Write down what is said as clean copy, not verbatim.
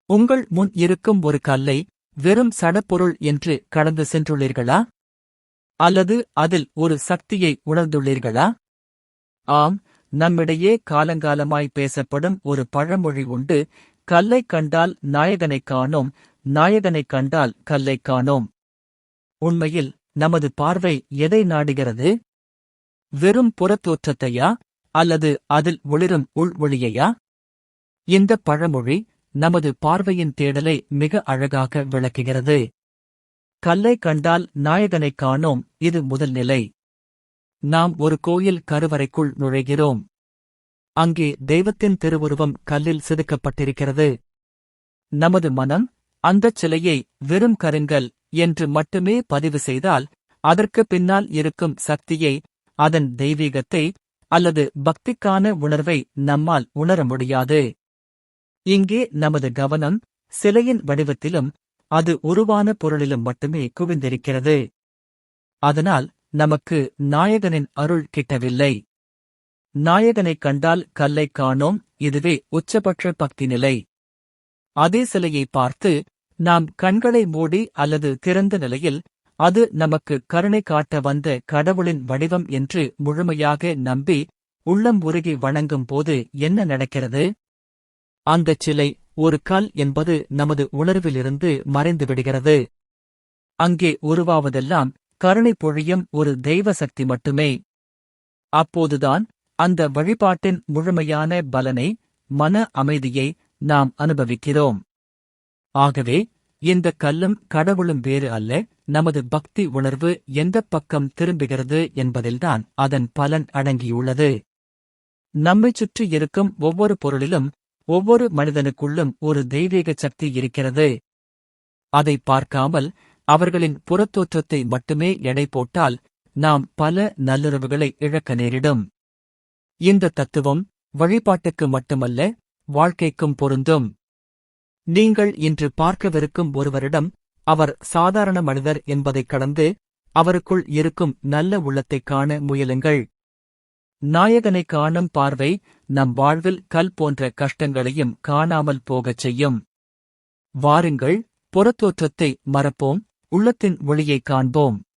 உங்கள் முன் இருக்கும் ஒரு கல்லை வெறும் சடப்பொருள் என்று கடந்து சென்றுள்ளீர்களா? அல்லது அதில் ஒரு சக்தியை உணர்ந்துள்ளீர்களா? ஆம், நம்மிடையே காலங்காலமாய் பேசப்படும் ஒரு பழமொழி உண்டு, கல்லைக் கண்டால் நாயகனைக் காணோம், நாயகனைக் கண்டால் கல்லைக் காணோம். உண்மையில் நமது பார்வை எதை நாடுகிறது? வெறும் புறத்தோற்றத்தையா, அல்லது அதில் ஒளிரும் உள் ஒளியையா? இந்தப் பழமொழி நமது பார்வையின் தேடலை மிக அழகாக விளக்குகிறது. கல்லைக் கண்டால் நாயகனைக் காணோம், இது முதல் நிலை. நாம் ஒரு கோயில் கருவறைக்குள் நுழைகிறோம். அங்கே தெய்வத்தின் திருவுருவம் கல்லில் செதுக்கப்பட்டிருக்கிறது. நமது மனம் அந்தச் சிலையை வெறும் கருங்கல் என்று மட்டுமே பதிவு செய்தால், அதற்கு பின்னால் இருக்கும் சக்தியை, அதன் தெய்வீகத்தை அல்லது பக்திக்கான உணர்வை நம்மால் உணர முடியாது. இங்கே நமது கவனம் சிலையின் வடிவத்திலும் அது உருவான பொருளிலும் மட்டுமே குவிந்திருக்கிறது. அதனால் நமக்கு நாயகனின் அருள் கிட்டவில்லை. நாயகனைக் கண்டால் கல்லைக் காணோம், இதுவே உச்சபட்ச பக்தி நிலை. அதே சிலையை பார்த்து நாம் கண்களை மூடி அல்லது திறந்த நிலையில் அது நமக்கு கருணை காட்ட வந்த கடவுளின் வடிவம் என்று முழுமையாக நம்பி உள்ளம் உருகி வணங்கும் போது என்ன நடக்கிறது? அந்தச் சிலை ஒரு கல் என்பது நமது உணர்விலிருந்து மறைந்துவிடுகிறது. அங்கே உருவாவதெல்லாம் கருணை பொழியும் ஒரு தெய்வ சக்தி மட்டுமே. அப்போதுதான் அந்த வழிபாட்டின் முழுமையான பலனை, மன அமைதியை நாம் அனுபவிக்கிறோம். ஆகவே இந்த கல்லும் கடவுளும் வேறு அல்ல, நமது பக்தி உணர்வு எந்தப் பக்கம் திரும்புகிறது என்பதில்தான் அதன் பலன் அடங்கியுள்ளது. நம்மைச் சுற்றி இருக்கும் ஒவ்வொரு பொருளிலும், ஒவ்வொரு மனிதனுக்குள்ளும் ஒரு தெய்வீக சக்தி இருக்கிறது. அதை பார்க்காமல் அவர்களின் புறத்தோற்றத்தை மட்டுமே எடை போட்டால் நாம் பல நல்லுறவுகளை இழக்க நேரிடும். இந்த தத்துவம் வழிபாட்டுக்கு மட்டுமல்ல, வாழ்க்கைக்கும் பொருந்தும். நீங்கள் இன்று பார்க்கவிருக்கும் ஒருவரிடம் அவர் சாதாரண மனிதர் என்பதைக் கடந்து அவருக்குள் இருக்கும் நல்ல உள்ளத்தைக் காண முயலுங்கள். நாயகனைக் காணும் பார்வை நம் வாழ்வில் கல் போன்ற கஷ்டங்களையும் காணாமல் போகச் செய்யும். வாருங்கள், புறத்தோற்றத்தை மறப்போம், உள்ளத்தின் ஒளியைக் காண்போம்.